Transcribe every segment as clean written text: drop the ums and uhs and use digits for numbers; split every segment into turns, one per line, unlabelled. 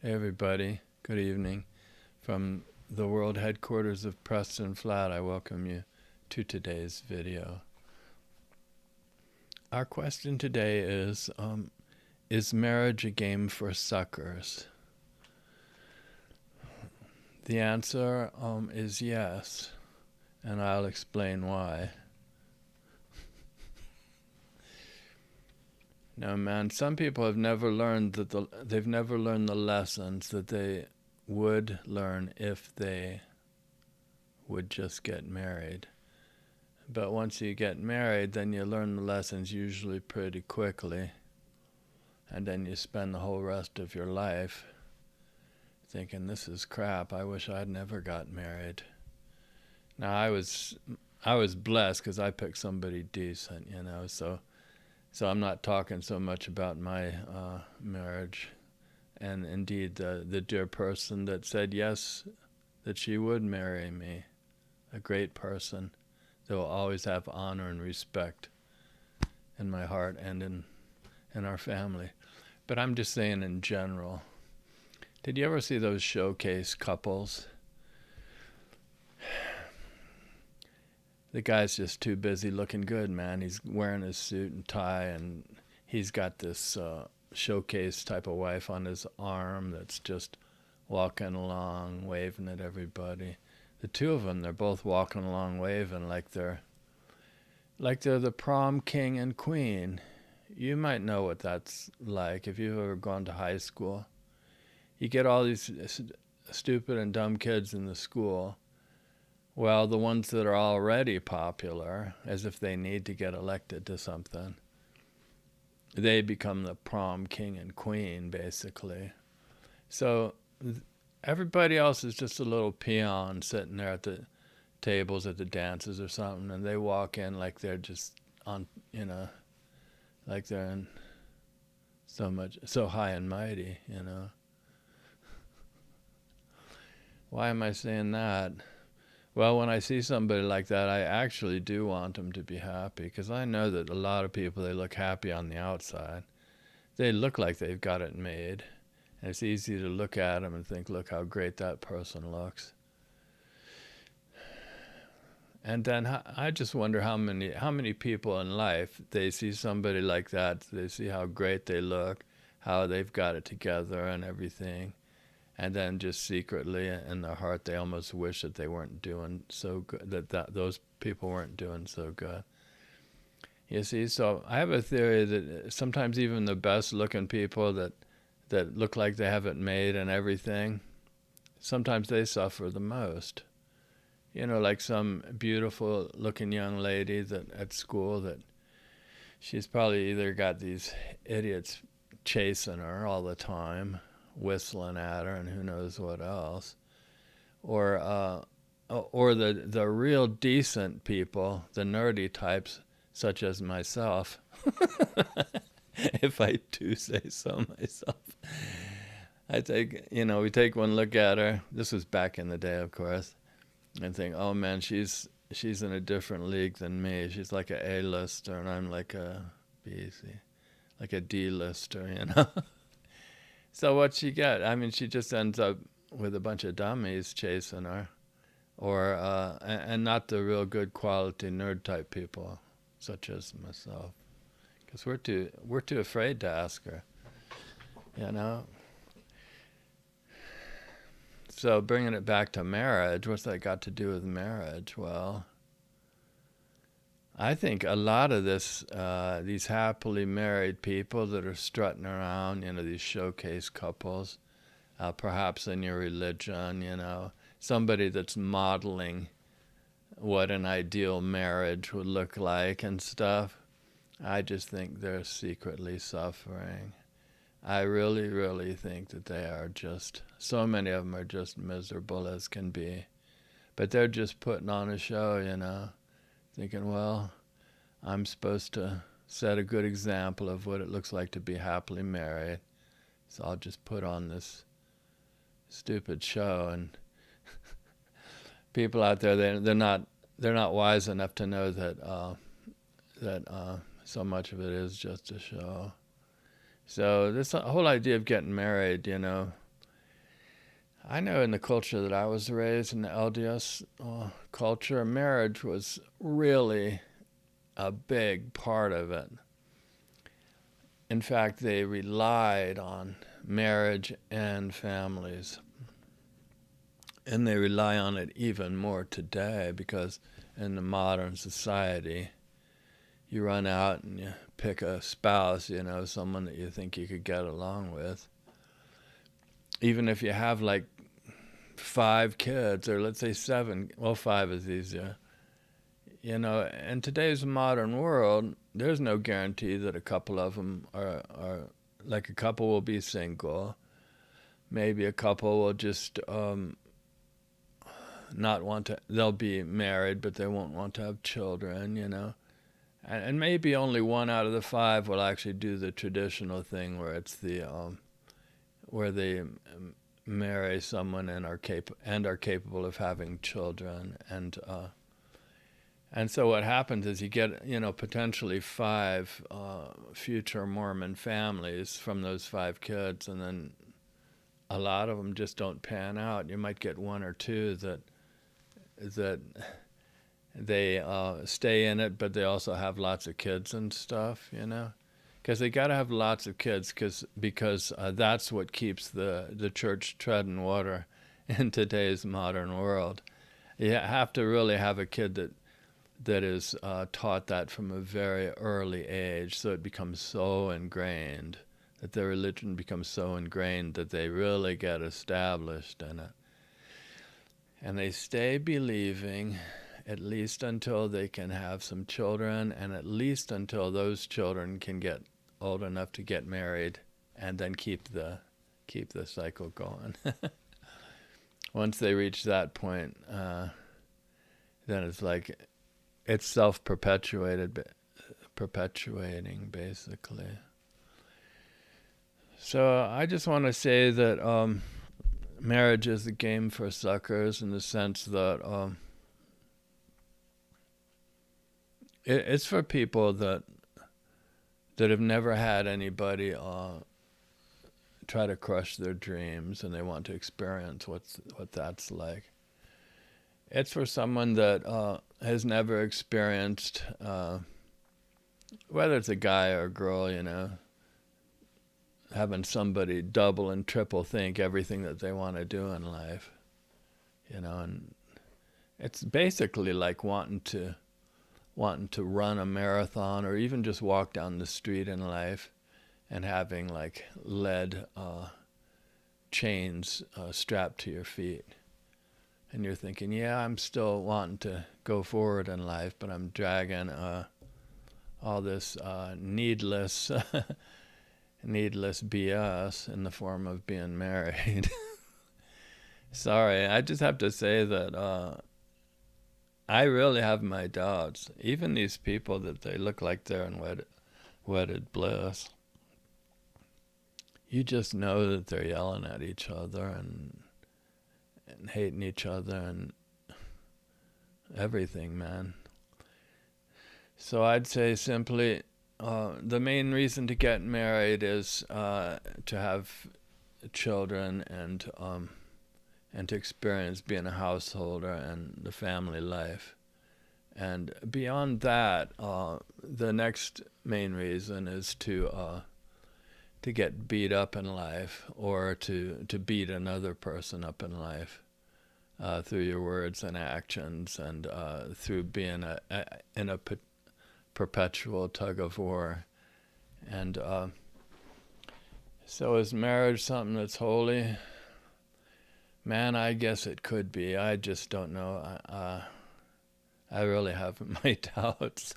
Hey everybody, good evening. From the world headquarters of Preston Flat, I welcome you to today's video. Our question today is marriage a game for suckers? The answer is yes, and I'll explain why. No, man, some people have never learned they've never learned the lessons that they would learn if they would just get married. But once you get married, then you learn the lessons usually pretty quickly. And then you spend the whole rest of your life thinking, this is crap. I wish I'd never got married. Now, I was blessed because I picked somebody decent, so I'm not talking so much about my marriage. And indeed, the dear person that said yes, that she would marry me, a great person that will always have honor and respect in my heart and in our family. But I'm just saying in general. Did you ever see those showcase couples? The guy's just too busy looking good, man. He's wearing his suit and tie, and he's got this showcase type of wife on his arm that's just walking along, waving at everybody. The two of them, they're both walking along, waving like they're the prom king and queen. You might know what that's like if you've ever gone to high school. You get all these stupid and dumb kids in the school. Well, the ones that are already popular, as if they need to get elected to something, they become the prom king and queen, basically. So everybody else is just a little peon sitting there at the tables at the dances or something, and they walk in like they're just on, like they're in so high and mighty. Why am I saying that? Well, when I see somebody like that, I actually do want them to be happy, because I know that a lot of people, they look happy on the outside. They look like they've got it made. And it's easy to look at them and think, look how great that person looks. And then I just wonder how many people in life, they see somebody like that, they see how great they look, how they've got it together and everything. And then just secretly in their heart, they almost wish that they weren't doing so good, that those people weren't doing so good. You see, so I have a theory that sometimes even the best looking people that look like they have it made and everything, sometimes they suffer the most. Like some beautiful looking young lady that at school, that she's probably either got these idiots chasing her all the time, whistling at her, and who knows what else, or the real decent people, the nerdy types, such as myself, if I do say so myself. We take one look at her. This was back in the day, of course, and think, oh man, she's in a different league than me. She's like a A-lister, and I'm like a B, C, like a D-lister. So what she get? I mean, she just ends up with a bunch of dummies chasing her, or and not the real good quality nerd type people, such as myself, because we're too afraid to ask her, you know. So bringing it back to marriage, what's that got to do with marriage? Well, I think a lot of these happily married people that are strutting around, these showcase couples, perhaps in your religion, somebody that's modeling what an ideal marriage would look like and stuff. I just think they're secretly suffering. I really, really think that they are just, so many of them are just miserable as can be. But they're just putting on a show, thinking, well, I'm supposed to set a good example of what it looks like to be happily married. So I'll just put on this stupid show, and people out there, they're not wise enough to know that so much of it is just a show. So this whole idea of getting married, I know in the culture that I was raised, in the LDS culture, marriage was really a big part of it. In fact, they relied on marriage and families. And they rely on it even more today because in the modern society, you run out and you pick a spouse, someone that you think you could get along with. Even if you have like 5 kids, or let's say 7, well, 5 is easier. In today's modern world, there's no guarantee that a couple of them are like a couple will be single. Maybe a couple will just not want to, they'll be married, but they won't want to have children. And maybe only 1 out of the 5 will actually do the traditional thing where it's where they marry someone and are capable of having children. And so what happens is you get, potentially 5 future Mormon families from those 5 kids, and then a lot of them just don't pan out. You might get 1 or 2 that they stay in it, but they also have lots of kids and stuff, because they got to have lots of kids because that's what keeps the church treading water in today's modern world. You have to really have a kid that is taught that from a very early age, so it becomes so ingrained, that their religion becomes so ingrained that they really get established in it. And they stay believing at least until they can have some children, and at least until those children can get old enough to get married, and then keep the cycle going. Once they reach that point, then it's like it's self-perpetuating, basically. So I just want to say that marriage is a game for suckers, in the sense that it's for people that have never had anybody try to crush their dreams, and they want to experience what that's like. It's for someone that has never experienced, whether it's a guy or a girl, having somebody double and triple think everything that they want to do in life, and it's basically like wanting to run a marathon, or even just walk down the street in life and having like lead chains strapped to your feet. And you're thinking, yeah, I'm still wanting to go forward in life, but I'm dragging all this needless BS in the form of being married. Sorry, I just have to say that I really have my doubts. Even these people that they look like they're in wedded bliss, you just know that they're yelling at each other and hating each other and everything, man. So I'd say simply, the main reason to get married is to have children and to experience being a householder and the family life. And beyond that, the next main reason is to get beat up in life, or to beat another person up in life, through your words and actions, and through being in a perpetual tug of war. And so is marriage something that's holy? Man, I guess it could be. I just don't know. I really have my doubts.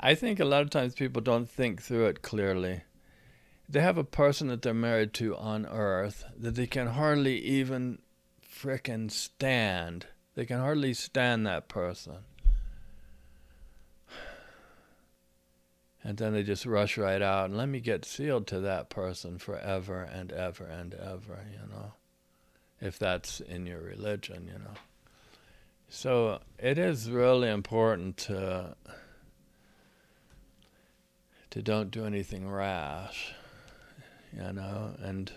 I think a lot of times people don't think through it clearly. They have a person that they're married to on earth that they can hardly even frickin' stand. They can hardly stand that person. And then they just rush right out and let me get sealed to that person forever and ever and ever, if that's in your religion, So it is really important to don't do anything rash, and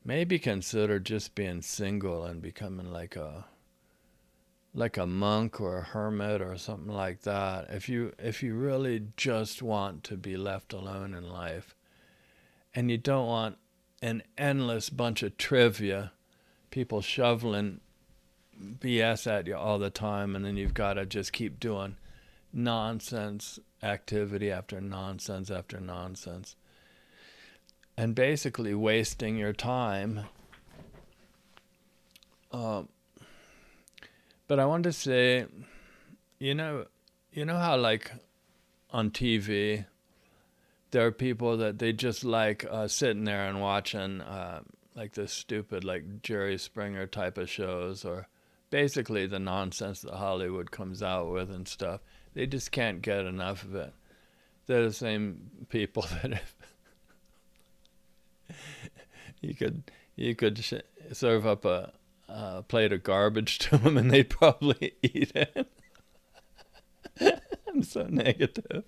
maybe consider just being single and becoming like a monk or a hermit or something like that. If you really just want to be left alone in life, and you don't want an endless bunch of trivia, people shoveling BS at you all the time, and then you've got to just keep doing nonsense activity after nonsense after nonsense, and basically wasting your time. Uh, but I want to say, you know, how like on TV, there are people that they just like sitting there and watching like this stupid like Jerry Springer type of shows, or basically the nonsense that Hollywood comes out with and stuff. They just can't get enough of it. They're the same people that if you could serve up a plate of garbage to them and they'd probably eat it. I'm so negative.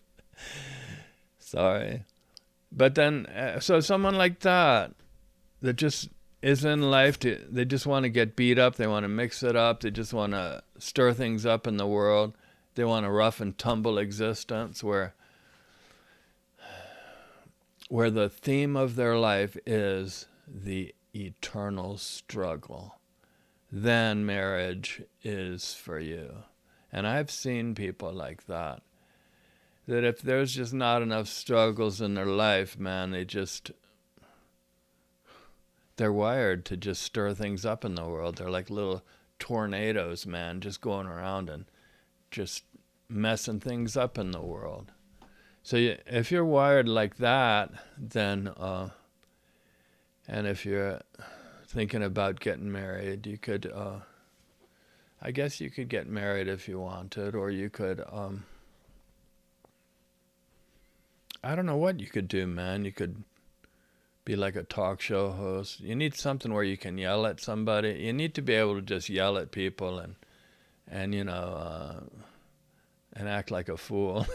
Sorry. But then, so someone like that just is in life, they just want to get beat up, they want to mix it up, they just want to stir things up in the world, they want a rough and tumble existence where the theme of their life is the eternal struggle. Then marriage is for you. And I've seen people like that if there's just not enough struggles in their life, man, they're wired to just stir things up in the world. They're like little tornadoes, man, just going around and just messing things up in the world. So if you're wired like that, then, and if you're thinking about getting married, you could, I guess you could get married if you wanted, or you could, I don't know what you could do, man. You could be like a talk show host. You need something where you can yell at somebody. You need to be able to just yell at people and and act like a fool.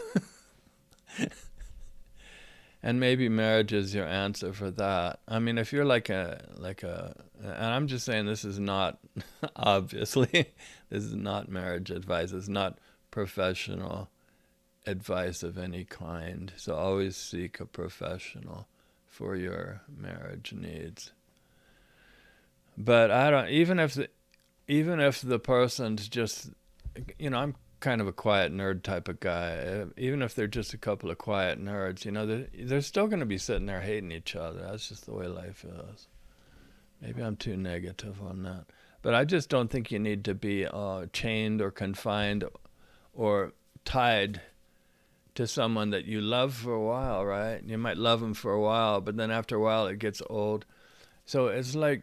And maybe marriage is your answer for that. I mean, if you're and I'm just saying this is not, obviously, this is not marriage advice. It's not professional advice of any kind. So always seek a professional for your marriage needs. But I don't, even if the person's just, I'm kind of a quiet nerd type of guy. Even if they're just a couple of quiet nerds, they're still going to be sitting there hating each other. That's just the way life is. Maybe I'm too negative on that. But I just don't think you need to be chained or confined or tied to someone that you love for a while, right? You might love them for a while, but then after a while it gets old. So it's like,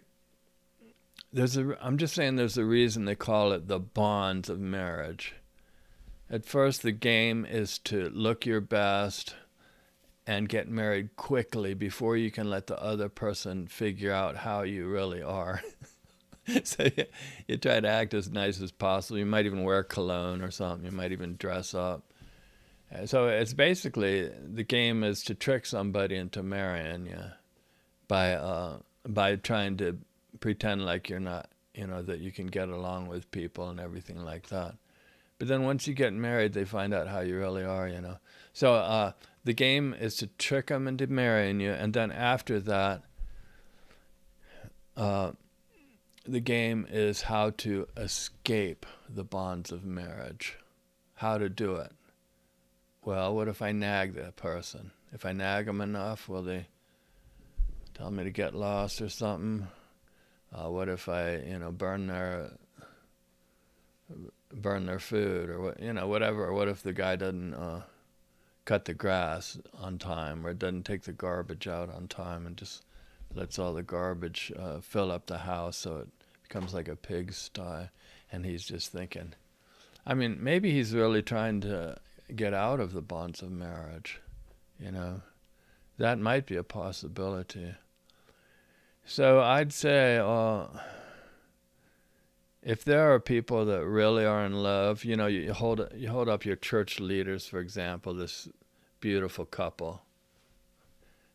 I'm just saying there's a reason they call it the bonds of marriage. At first, the game is to look your best and get married quickly before you can let the other person figure out how you really are. So you try to act as nice as possible. You might even wear cologne or something. You might even dress up. So it's basically, the game is to trick somebody into marrying you by trying to pretend like you're not, that you can get along with people and everything like that. But then once you get married, they find out how you really are, So the game is to trick them into marrying you, and then after that, the game is how to escape the bonds of marriage. How to do it. Well, what if I nag that person? If I nag them enough, will they tell me to get lost or something? What if I, burn their food, or whatever? Or what if the guy doesn't cut the grass on time, or doesn't take the garbage out on time, and just lets all the garbage fill up the house so it becomes like a pigsty, and he's just thinking, I mean, maybe he's really trying to get out of the bonds of marriage, that might be a possibility. So I'd say, if there are people that really are in love, you hold up your church leaders, for example, this beautiful couple.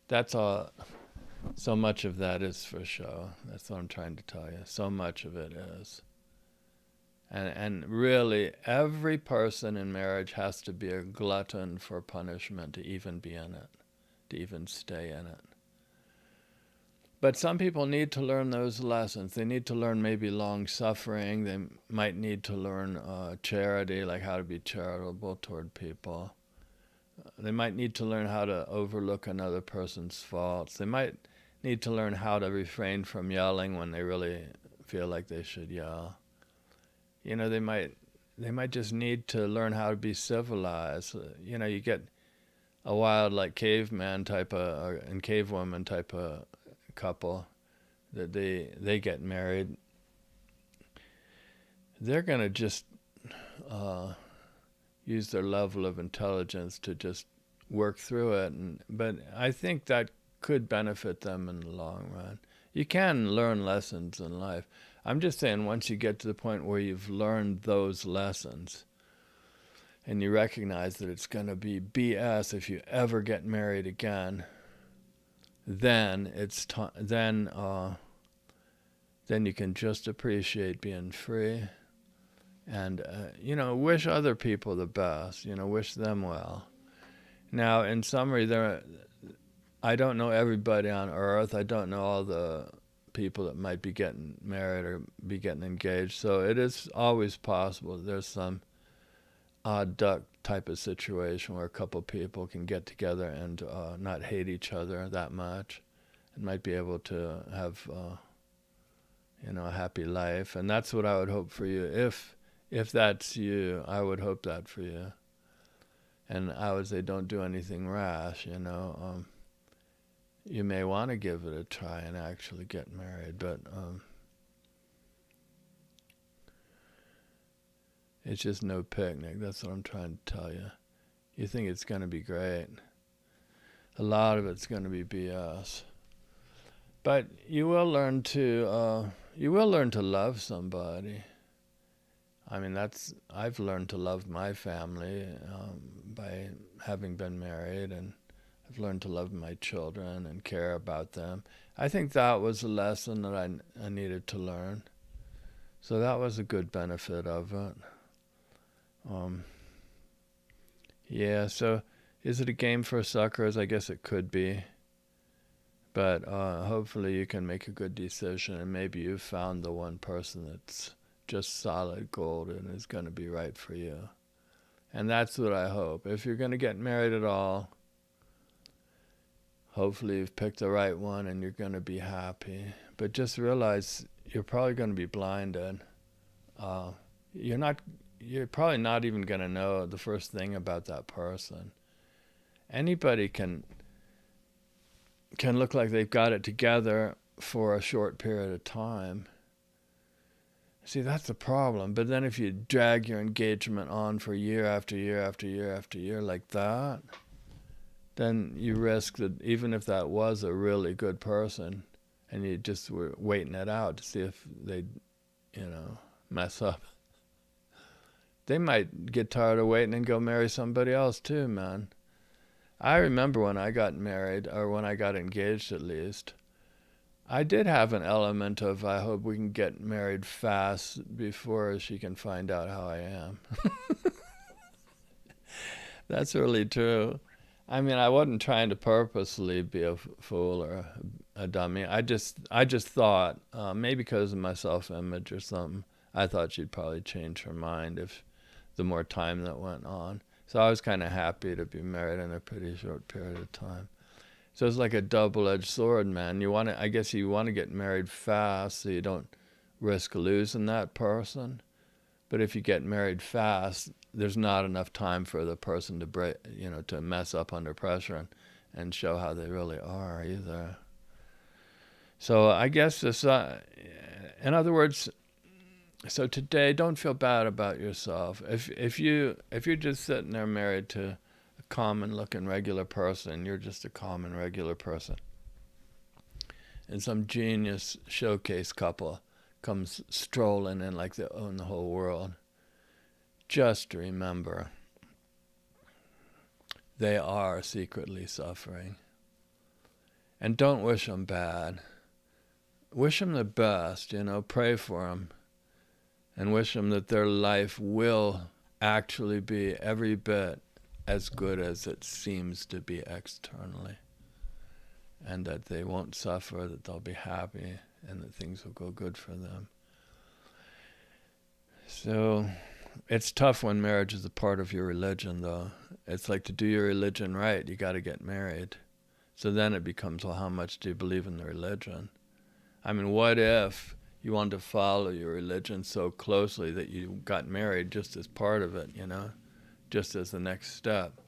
That's all. So much of that is for show. That's what I'm trying to tell you. So much of it is. And really, every person in marriage has to be a glutton for punishment to even be in it, to even stay in it. But some people need to learn those lessons. They need to learn maybe long suffering. They might need to learn charity, like how to be charitable toward people. They might need to learn how to overlook another person's faults. They might need to learn how to refrain from yelling when they really feel like they should yell. You know, they might just need to learn how to be civilized. You know, you get a wild, like, caveman type of and cavewoman type of couple that they get married. They're gonna just use their level of intelligence to just work through it. But I think that could benefit them in the long run. You can learn lessons in life. I'm just saying, once you get to the point where you've learned those lessons and you recognize that it's going to be BS if you ever get married again, then then you can just appreciate being free and wish other people the best, wish them well. Now, in summary, I don't know everybody on earth. I don't know all the people that might be getting married or be getting engaged. So it is always possible there's some odd duck type of situation where a couple people can get together and not hate each other that much and might be able to have a happy life. And that's what I would hope for you. If that's you, I would hope that for you. And I would say, don't do anything rash. You may want to give it a try and actually get married, but it's just no picnic. That's what I'm trying to tell you. You think it's going to be great. A lot of it's going to be BS. But you will learn to love somebody. I mean, I've learned to love my family by having been married, and I've learned to love my children and care about them. I think that was a lesson that I needed to learn. So that was a good benefit of it. Yeah, so is it a game for suckers? I guess it could be. But hopefully you can make a good decision, and maybe you've found the one person that's just solid gold and is going to be right for you. And that's what I hope. If you're going to get married at all, hopefully you've picked the right one and you're going to be happy. But just realize you're probably going to be blinded. You're probably not even going to know the first thing about that person. Anybody can look like they've got it together for a short period of time. See, that's the problem. But then if you drag your engagement on for year after year after year after year like that, then you risk that even if that was a really good person and you just were waiting it out to see if they'd, mess up, they might get tired of waiting and go marry somebody else too, man. I remember when I got married, or when I got engaged at least, I did have an element of, I hope we can get married fast before she can find out how I am. That's really true. I mean, I wasn't trying to purposely be a fool or a dummy. I just thought, maybe because of my self-image or something, I thought she'd probably change her mind if the more time that went on. So I was kind of happy to be married in a pretty short period of time. So it's like a double-edged sword, man. I guess you want to get married fast so you don't risk losing that person. But if you get married fast, there's not enough time for the person to mess up under pressure and show how they really are either. So I guess this, in other words, so today, don't feel bad about yourself. If you're just sitting there married to a common-looking regular person, you're just a common regular person, and some genius showcase couple comes strolling in like they own the whole world, just remember, they are secretly suffering. And don't wish them bad. Wish them the best, pray for them. And wish them that their life will actually be every bit as good as it seems to be externally. And that they won't suffer, that they'll be happy, and that things will go good for them. So it's tough when marriage is a part of your religion, though. It's like, to do your religion right, you got to get married. So then it becomes, well, how much do you believe in the religion? I mean, what if you wanted to follow your religion so closely that you got married just as part of it, just as the next step?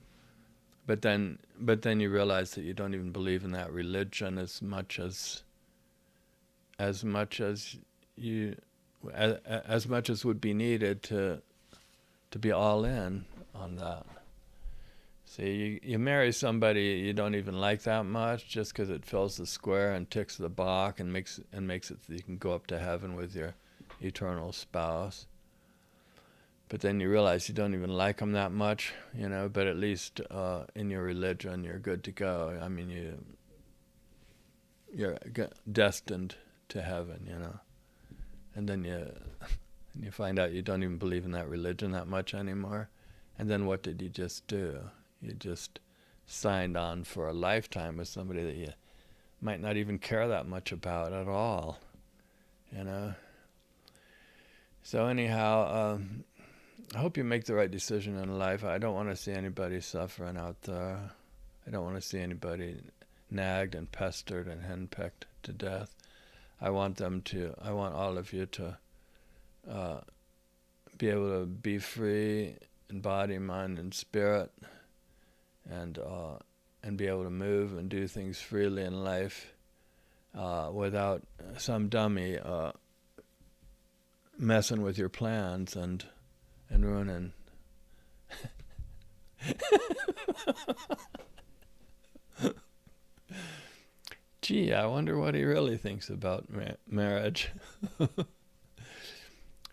But then you realize that you don't even believe in that religion as much as would be needed to be all in on that. See, you marry somebody you don't even like that much just because it fills the square and ticks the box and makes it so you can go up to heaven with your eternal spouse. But then you realize you don't even like them that much, but at least in your religion you're good to go. I mean, you're destined to heaven, And then you find out you don't even believe in that religion that much anymore. And then what did you just do? You just signed on for a lifetime with somebody that you might not even care that much about at all, So anyhow, I hope you make the right decision in life. I don't want to see anybody suffering out there. I don't want to see anybody nagged and pestered and henpecked to death. I want all of you to be able to be free in body, mind, and spirit, and be able to move and do things freely in life without some dummy messing with your plans and ruining. Gee, I wonder what he really thinks about marriage.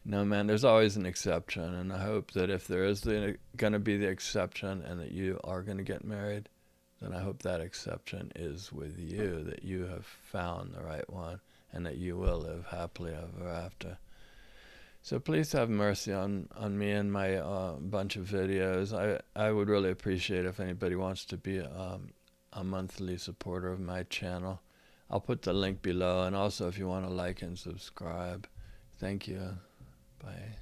No, man, there's always an exception, and I hope that if there is going to be the exception and that you are going to get married, then I hope that exception is with you, that you have found the right one, and that you will live happily ever after. So please have mercy on me and my bunch of videos. I would really appreciate if anybody wants to be a monthly supporter of my channel. I'll put the link below, and also if you want to like and subscribe. Thank you. Bye.